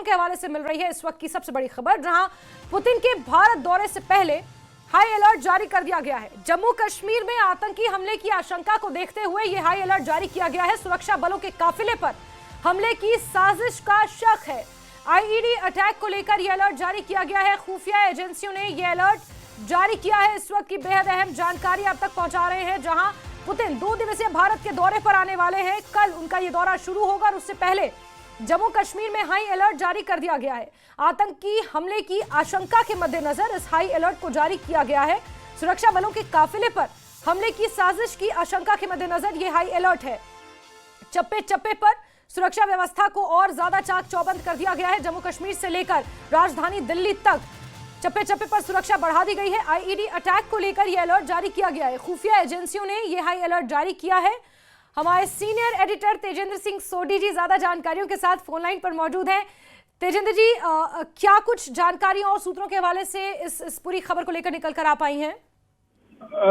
सूत्रों के हवाले से मिल रही है इस वक्त की सबसे बड़ी खबर, जहां पुतिन के भारत दौरे से पहले हाई अलर्ट जारी कर दिया गया है। जम्मू कश्मीर में आतंकी हमले की आशंका को देखते हुए यह हाई अलर्ट जारी किया गया है। सुरक्षा बलों के काफिले पर हमले की साजिश का शक है। आईईडी अटैक को लेकर यह अलर्ट जारी किया गया है। खुफिया एजेंसियों ने यह अलर्ट जारी किया है। इस वक्त की बेहद अहम जानकारी आप तक पहुंचा रहे हैं, जहां पुतिन 2 दिवसीय भारत के दौरे पर आने वाले हैं। कल उनका यह दौरा शुरू होगा और उससे पहले जम्मू कश्मीर में हाई अलर्ट जारी कर दिया गया है। आतंकी हमले की आशंका के मद्देनजर इस हाई अलर्ट को जारी किया गया है। सुरक्षा बलों के काफिले पर हमले की साजिश की आशंका के मद्देनजर यह हाई अलर्ट है। चप्पे चप्पे पर सुरक्षा व्यवस्था को और ज्यादा चाक चौबंद कर दिया गया है। जम्मू कश्मीर से लेकर राजधानी दिल्ली तक चप्पे चप्पे पर सुरक्षा बढ़ा दी गई है। आईईडी अटैक को लेकर यह अलर्ट जारी किया गया है। खुफिया एजेंसियों ने यह हाई अलर्ट जारी किया है। हमारे सीनियर एडिटर तेजेंद्र सिंह सोडी जी ज्यादा जानकारियों के साथ फोन लाइन पर मौजूद हैं। तेजेंद्र जी, क्या कुछ जानकारियों और सूत्रों के हवाले से इस पूरी खबर को लेकर निकल कर आ पाई हैं?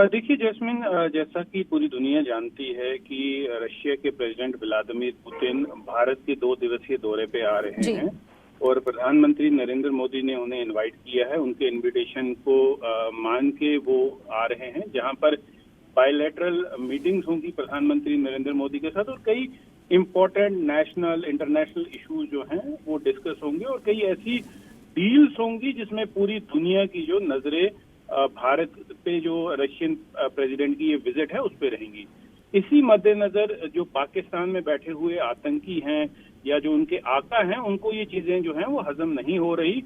देखिए जैस्मिन, जैसा कि पूरी दुनिया जानती है कि रशिया के प्रेसिडेंट व्लादिमीर पुतिन भारत के 2 दिवसीय दौरे पे आ रहे हैं और प्रधानमंत्री नरेंद्र मोदी ने उन्हें इनवाइट किया है। उनके इनविटेशन को मान के वो आ रहे हैं, जहां पर बायलैटरल मीटिंग्स होंगी प्रधानमंत्री नरेंद्र मोदी के साथ और कई इम्पोर्टेंट नेशनल इंटरनेशनल इश्यूज जो हैं वो डिस्कस होंगे और कई ऐसी डील्स होंगी जिसमें पूरी दुनिया की जो नजरें भारत पे जो रशियन प्रेसिडेंट की ये विजिट है उस पे रहेंगी। इसी मद्देनजर जो पाकिस्तान में बैठे हुए आतंकी हैं या जो उनके आका हैं, उनको ये चीजें जो हैं वो हजम नहीं हो रही।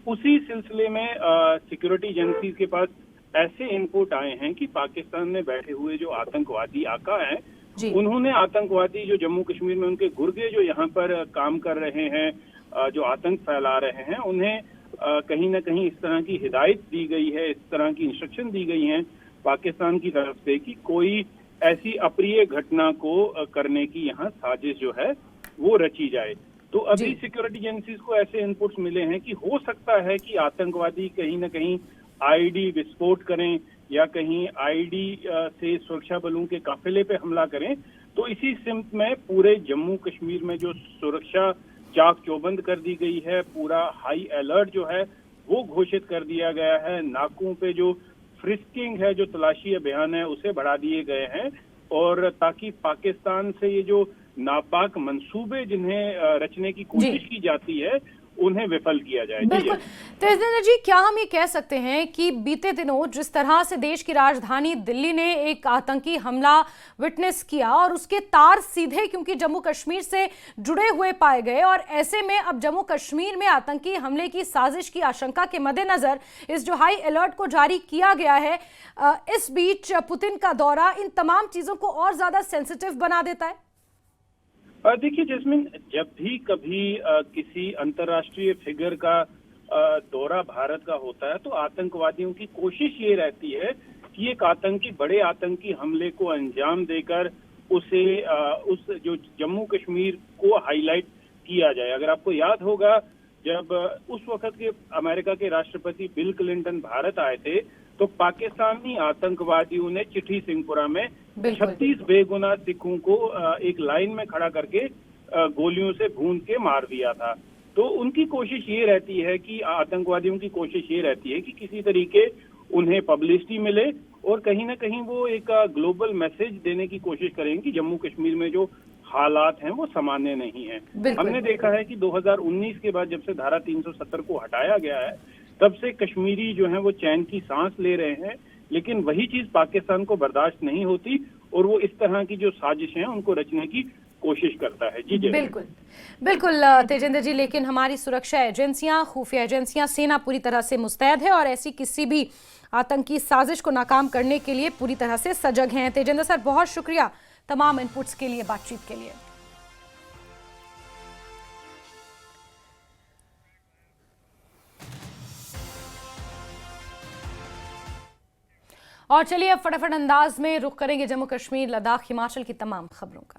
उसी सिलसिले में सिक्योरिटी एजेंसीज के पास ऐसे इनपुट आए हैं कि पाकिस्तान में बैठे हुए जो आतंकवादी आका हैं, उन्होंने आतंकवादी जो जम्मू कश्मीर में उनके गुर्गे जो यहाँ पर काम कर रहे हैं, जो आतंक फैला रहे हैं, उन्हें कहीं ना कहीं इस तरह की हिदायत दी गई है, इस तरह की इंस्ट्रक्शन दी गई हैं पाकिस्तान की तरफ से कि कोई ऐसी अप्रिय घटना को करने की यहाँ साजिश जो है वो रची जाए। तो अभी सिक्योरिटी एजेंसीज को ऐसे इनपुट्स मिले हैं कि हो सकता है कि आतंकवादी कहीं ना कहीं आईडी विस्फोट करें या कहीं आईडी से सुरक्षा बलों के काफिले पे हमला करें। तो इसी सिमत में पूरे जम्मू कश्मीर में जो सुरक्षा चाक चौबंद कर दी गई है, पूरा हाई अलर्ट जो है वो घोषित कर दिया गया है। नाकों पे जो फ्रिस्किंग है, जो तलाशी अभियान है, उसे बढ़ा दिए गए हैं और ताकि पाकिस्तान से ये जो नापाक मंसूबे जिन्हें रचने की कोशिश की जाती है उन्हें विफल किया जाए। बिल्कुल तेजेंद्र जी, क्या हम ये कह सकते हैं कि बीते दिनों जिस तरह से देश की राजधानी दिल्ली ने एक आतंकी हमला विटनेस किया और उसके तार सीधे क्योंकि जम्मू कश्मीर से जुड़े हुए पाए गए और ऐसे में अब जम्मू कश्मीर में आतंकी हमले की साजिश की आशंका के मद्देनजर इस जो हाई अलर्ट को जारी किया गया है, इस बीच पुतिन का दौरा इन तमाम चीजों को और ज्यादा सेंसिटिव बना देता है। देखिए जैस्मिन, जब भी कभी किसी अंतर्राष्ट्रीय फिगर का दौरा भारत का होता है तो आतंकवादियों की कोशिश ये रहती है कि एक बड़े आतंकी हमले को अंजाम देकर उसे उस जो जम्मू कश्मीर को हाईलाइट किया जाए। अगर आपको याद होगा, जब उस वक्त के अमेरिका के राष्ट्रपति बिल क्लिंटन भारत आए थे तो पाकिस्तानी आतंकवादियों ने चिट्ठी सिंहपुरा में 36 बेगुनाह सिखों को एक लाइन में खड़ा करके गोलियों से भून के मार दिया था। तो उनकी कोशिश ये रहती है कि आतंकवादियों की कोशिश ये रहती है कि किसी तरीके उन्हें पब्लिसिटी मिले और कहीं ना कहीं वो एक ग्लोबल मैसेज देने की कोशिश करेंगे कि जम्मू कश्मीर में जो हालात हैं वो सामान्य नहीं है। हमने देखा है कि 2019 के बाद जब से धारा 370 को हटाया गया है तब से कश्मीरी जो है वो चैन की सांस ले रहे हैं, लेकिन वही चीज पाकिस्तान को बर्दाश्त नहीं होती और वो इस तरह की जो साजिशें हैं उनको रचने की कोशिश करता है। जी बिल्कुल बिल्कुल तेजेंद्र जी, लेकिन हमारी सुरक्षा एजेंसियां, खुफिया एजेंसियां, सेना पूरी तरह से मुस्तैद है और ऐसी किसी भी आतंकी साजिश को नाकाम करने के लिए पूरी तरह से सजग हैं। तेजेंद्र सर, बहुत शुक्रिया तमाम इनपुट्स के लिए, बातचीत के लिए। और चलिए अब फटाफट अंदाज में रुख करेंगे जम्मू कश्मीर, लद्दाख, हिमाचल की तमाम खबरों का।